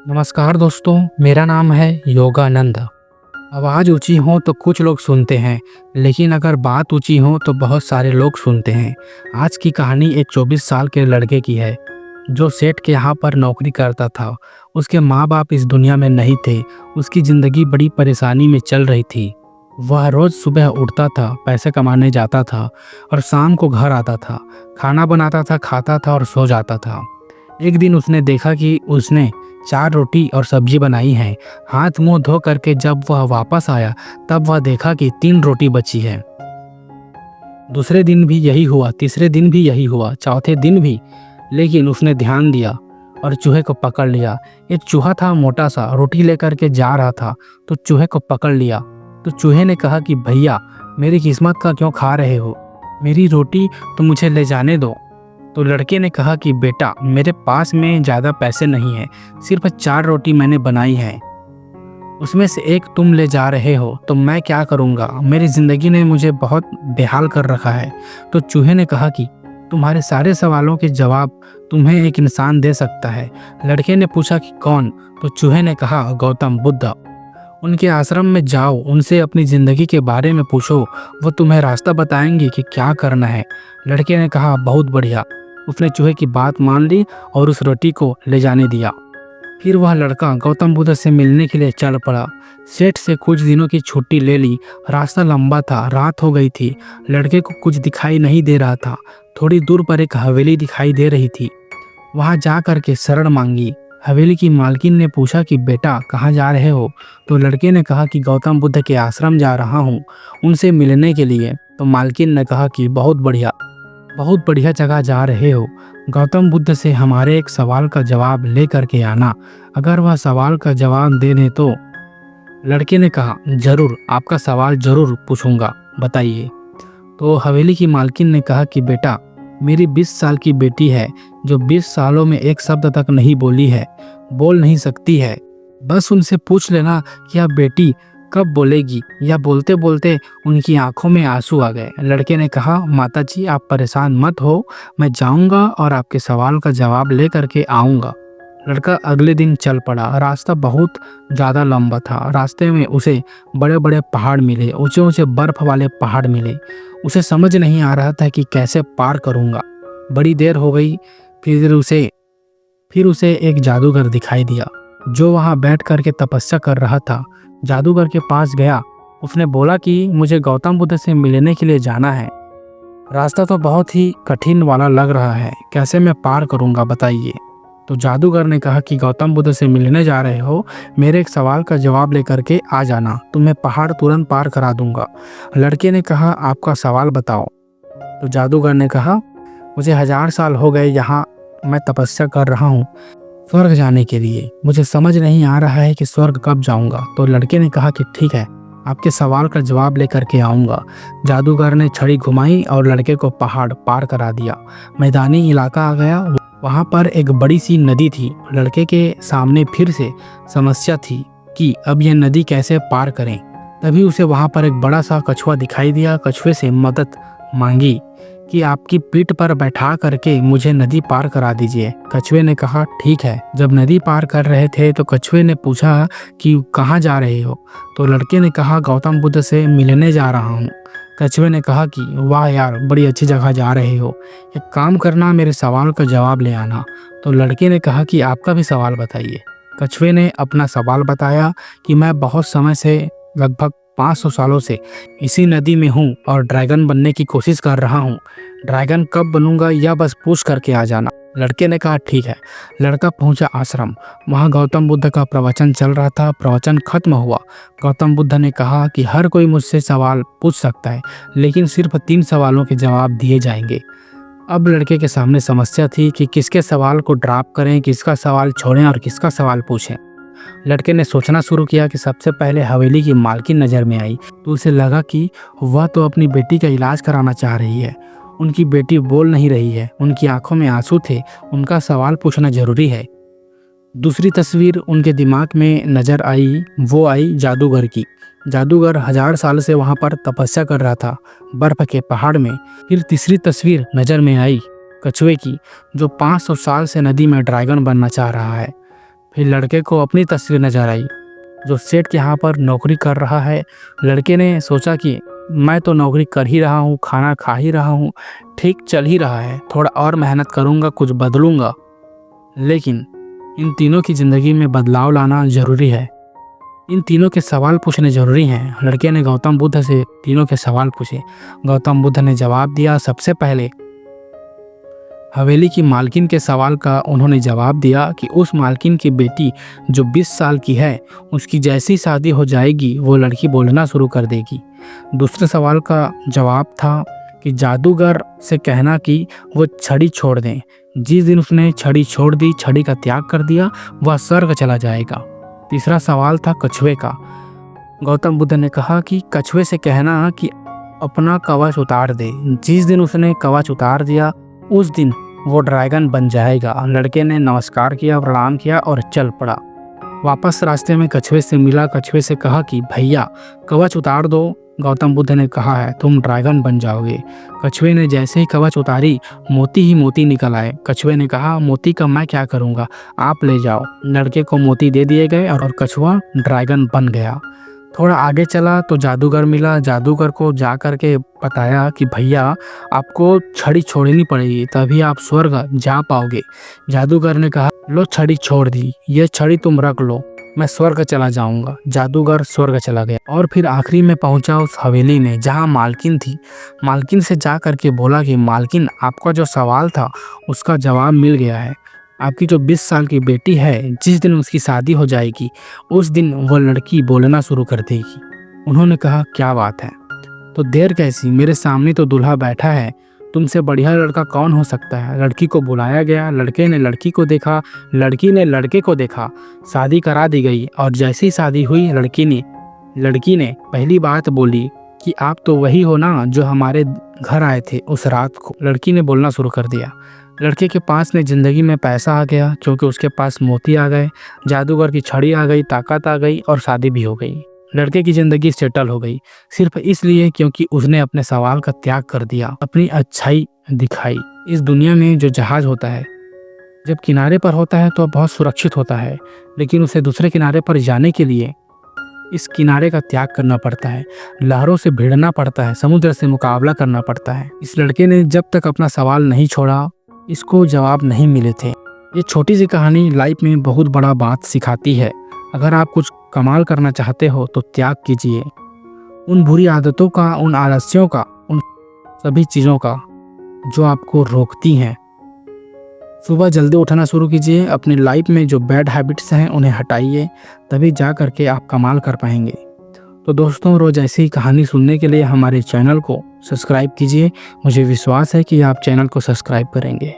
नमस्कार दोस्तों, मेरा नाम है योगानंद। आवाज़ ऊंची हो तो कुछ लोग सुनते हैं, लेकिन अगर बात ऊंची हो तो बहुत सारे लोग सुनते हैं। आज की कहानी एक 24 साल के लड़के की है, जो सेठ के यहाँ पर नौकरी करता था। उसके माँ बाप इस दुनिया में नहीं थे। उसकी ज़िंदगी बड़ी परेशानी में चल रही थी। वह रोज़ सुबह उठता था, पैसे कमाने जाता था और शाम को घर आता था, खाना बनाता था, खाता था और सो जाता था। एक दिन उसने देखा कि उसने 4 रोटी और सब्जी बनाई है। हाथ मुंह धो करके जब वह वापस आया, तब वह देखा कि 3 रोटी बची है। दूसरे दिन भी यही हुआ, तीसरे दिन भी यही हुआ, चौथे दिन भी। लेकिन उसने ध्यान दिया और चूहे को पकड़ लिया। एक चूहा था मोटा सा, रोटी लेकर के जा रहा था तो चूहे को पकड़ लिया। तो चूहे ने कहा कि भैया, मेरी किस्मत का क्यों खा रहे हो? मेरी रोटी तो मुझे ले जाने दो। तो लड़के ने कहा कि बेटा, मेरे पास में ज़्यादा पैसे नहीं हैं, सिर्फ 4 रोटी मैंने बनाई है, उसमें से एक तुम ले जा रहे हो तो मैं क्या करूँगा? मेरी ज़िंदगी ने मुझे बहुत बेहाल कर रखा है। तो चूहे ने कहा कि तुम्हारे सारे सवालों के जवाब तुम्हें एक इंसान दे सकता है। लड़के ने पूछा कि कौन? तो चूहे ने कहा गौतम बुद्ध। उनके आश्रम में जाओ, उनसे अपनी ज़िंदगी के बारे में पूछो, वो तुम्हें रास्ता बताएंगे कि क्या करना है। लड़के ने कहा बहुत बढ़िया। उसने चूहे की बात मान ली और उस रोटी को ले जाने दिया। फिर वह लड़का गौतम बुद्ध से मिलने के लिए चल पड़ा। सेठ से कुछ दिनों की छुट्टी ले ली। रास्ता लंबा था, रात हो गई थी। लड़के को कुछ दिखाई नहीं दे रहा था। थोड़ी दूर पर एक हवेली दिखाई दे रही थी। वहां जा करके शरण मांगी। हवेली की मालकिन ने पूछा कि बेटा, कहाँ जा रहे हो? तो लड़के ने कहा कि गौतम बुद्ध के आश्रम जा रहा हूँ, उनसे मिलने के लिए। तो मालकिन ने कहा कि बहुत बढ़िया जगह जा रहे हो। गौतम बुद्ध से हमारे एक सवाल का जवाब ले करके आना। अगर वह सवाल का जवाब दे दे तो। लड़के ने कहा जरूर, आपका सवाल जरूर पूछूंगा, बताइए। तो हवेली की मालकिन ने कहा कि बेटा, मेरी 20 साल की बेटी है, जो 20 सालों में एक शब्द तक नहीं बोली है, बोल नहीं सकती है। बस उनसे पूछ लेना कि अब बेटी कब बोलेगी। या बोलते बोलते उनकी आंखों में आंसू आ गए। लड़के ने कहा माता जी, आप परेशान मत हो, मैं जाऊंगा और आपके सवाल का जवाब ले करके आऊंगा। लड़का अगले दिन चल पड़ा। रास्ता बहुत ज़्यादा लंबा था। रास्ते में उसे बड़े बड़े पहाड़ मिले, ऊंचे ऊंचे बर्फ वाले पहाड़ मिले। उसे समझ नहीं आ रहा था कि कैसे पार करूंगा। बड़ी देर हो गई। फिर उसे एक जादूगर दिखाई दिया, जो वहां बैठ करके तपस्या कर रहा था। जादूगर के पास गया। उसने बोला कि मुझे गौतम बुद्ध से मिलने के लिए जाना है। रास्ता तो बहुत ही कठिन वाला लग रहा है, कैसे मैं पार करूंगा, बताइए। तो जादूगर ने कहा कि गौतम बुद्ध से मिलने जा रहे हो, मेरे एक सवाल का जवाब लेकर के आ जाना, तुम्हें पहाड़ तुरंत पार करा दूंगा। लड़के ने कहा आपका सवाल बताओ। तो जादूगर ने कहा मुझे 1000 साल हो गए यहाँ मैं तपस्या कर रहा हूँ स्वर्ग जाने के लिए। मुझे समझ नहीं आ रहा है कि स्वर्ग कब जाऊंगा। तो लड़के ने कहा कि ठीक है, आपके सवाल का जवाब लेकर के आऊँगा। जादूगर ने छड़ी घुमाई और लड़के को पहाड़ पार करा दिया। मैदानी इलाका आ गया। वहाँ पर एक बड़ी सी नदी थी। लड़के के सामने फिर से समस्या थी कि अब यह नदी कैसे पार करें। तभी उसे वहाँ पर एक बड़ा सा कछुआ दिखाई दिया। कछुए से मदद मांगी कि आपकी पीठ पर बैठा करके मुझे नदी पार करा दीजिए। कछुए ने कहा ठीक है। जब नदी पार कर रहे थे तो कछुए ने पूछा कि कहाँ जा रहे हो? तो लड़के ने कहा गौतम बुद्ध से मिलने जा रहा हूँ। कछुए ने कहा कि वाह यार, बड़ी अच्छी जगह जा रहे हो, एक काम करना, मेरे सवाल का जवाब ले आना। तो लड़के ने कहा कि आपका भी सवाल बताइए। कछुए ने अपना सवाल बताया कि मैं बहुत समय से, लगभग 500 सालों से इसी नदी में हूँ और ड्रैगन बनने की कोशिश कर रहा हूँ। ड्रैगन कब बनूंगा या बस पूछ करके आ जाना। लड़के ने कहा ठीक है। लड़का पहुंचा आश्रम। वहां गौतम बुद्ध का प्रवचन चल रहा था। प्रवचन खत्म हुआ। गौतम बुद्ध ने कहा कि हर कोई मुझसे सवाल पूछ सकता है, लेकिन सिर्फ 3 सवालों के जवाब दिए जाएंगे। अब लड़के के सामने समस्या थी कि किसके सवाल को ड्रॉप करें, किसका सवाल छोड़ें और किसका सवाल पूछें। लड़के ने सोचना शुरू किया कि सबसे पहले हवेली की मालकिन नज़र में आई। तो उसे लगा कि वह तो अपनी बेटी का इलाज कराना चाह रही है। उनकी बेटी बोल नहीं रही है, उनकी आंखों में आंसू थे, उनका सवाल पूछना जरूरी है। दूसरी तस्वीर उनके दिमाग में नजर आई, वो आई जादूगर की। जादूगर 1000 साल से वहां पर तपस्या कर रहा था, बर्फ के पहाड़ में। फिर तीसरी तस्वीर नजर में आई कछुए की, जो 500 साल से नदी में ड्रैगन बनना चाह रहा है। फिर लड़के को अपनी तस्वीर नजर आई जो सेठ के यहाँ पर नौकरी कर रहा है। लड़के ने सोचा कि मैं तो नौकरी कर ही रहा हूँ, खाना खा ही रहा हूँ, ठीक चल ही रहा है, थोड़ा और मेहनत करूँगा, कुछ बदलूँगा। लेकिन इन तीनों की ज़िंदगी में बदलाव लाना ज़रूरी है। इन तीनों के सवाल पूछने ज़रूरी हैं। लड़के ने गौतम बुद्ध से तीनों के सवाल पूछे। गौतम बुद्ध ने जवाब दिया। सबसे पहले हवेली की मालकिन के सवाल का उन्होंने जवाब दिया कि उस मालकिन की बेटी जो 20 साल की है, उसकी जैसी शादी हो जाएगी वो लड़की बोलना शुरू कर देगी। दूसरे सवाल का जवाब था कि जादूगर से कहना कि वो छड़ी छोड़ दें। जिस दिन उसने छड़ी छोड़ दी, छड़ी का त्याग कर दिया, वह स्वर्ग चला जाएगा। तीसरा सवाल था कछुए का। गौतम बुद्ध ने कहा कि कछुए से कहना कि अपना कवच उतार दे। जिस दिन उसने कवच उतार दिया, उस दिन वो ड्रैगन बन जाएगा। लड़के ने नमस्कार किया, प्रणाम किया और चल पड़ा। वापस रास्ते में कछुए से मिला। कछुए से कहा कि भैया कवच उतार दो। गौतम बुद्ध ने कहा है तुम ड्रैगन बन जाओगे। कछुए ने जैसे ही कवच उतारी, मोती ही मोती निकल आए। कछुए ने कहा मोती का मैं क्या करूँगा, आप ले जाओ। लड़के को मोती दे दिए गए और कछुआ ड्रैगन बन गया। थोड़ा आगे चला तो जादूगर मिला। जादूगर को जा कर के बताया कि भैया आपको छड़ी छोड़नी पड़ेगी, तभी आप स्वर्ग जा पाओगे। जादूगर ने कहा लो छड़ी छोड़ दी, ये छड़ी तुम रख लो, मैं स्वर्ग चला जाऊंगा। जादूगर स्वर्ग चला गया और फिर आखिरी में पहुंचा उस हवेली में जहां मालकिन थी। मालकिन से जा करके बोला कि मालकिन आपका जो सवाल था उसका जवाब मिल गया है। आपकी जो 20 साल की बेटी है, जिस दिन उसकी शादी हो जाएगी उस दिन वो लड़की बोलना शुरू कर देगी। उन्होंने कहा क्या बात है, तो देर कैसी, मेरे सामने तो दूल्हा बैठा है, तुमसे बढ़िया लड़का कौन हो सकता है। लड़की को बुलाया गया। लड़के ने लड़की को देखा, लड़की ने लड़के को देखा। शादी करा दी गई और जैसी शादी हुई लड़की ने पहली बात बोली कि आप तो वही हो ना जो हमारे घर आए थे उस रात को। लड़की ने बोलना शुरू कर दिया। लड़के के पास में ज़िंदगी में पैसा आ गया क्योंकि उसके पास मोती आ गए, जादूगर की छड़ी आ गई, ताकत आ गई और शादी भी हो गई। लड़के की ज़िंदगी सेटल हो गई सिर्फ इसलिए क्योंकि उसने अपने सवाल का त्याग कर दिया, अपनी अच्छाई दिखाई। इस दुनिया में जो जहाज़ होता है जब किनारे पर होता है तो बहुत सुरक्षित होता है, लेकिन उसे दूसरे किनारे पर जाने के लिए इस किनारे का त्याग करना पड़ता है, लहरों से भिड़ना पड़ता है, समुद्र से मुकाबला करना पड़ता है। इस लड़के ने जब तक अपना सवाल नहीं छोड़ा, इसको जवाब नहीं मिले थे। ये छोटी सी कहानी लाइफ में बहुत बड़ा बात सिखाती है। अगर आप कुछ कमाल करना चाहते हो तो त्याग कीजिए उन बुरी आदतों का, उन आलस्यों का, उन सभी चीज़ों का जो आपको रोकती हैं। सुबह जल्दी उठना शुरू कीजिए। अपनी लाइफ में जो बैड हैबिट्स हैं उन्हें हटाइए, तभी जा करके आप कमाल कर पाएंगे। तो दोस्तों, रोज़ ऐसी ही कहानी सुनने के लिए हमारे चैनल को सब्सक्राइब कीजिए। मुझे विश्वास है कि आप चैनल को सब्सक्राइब करेंगे।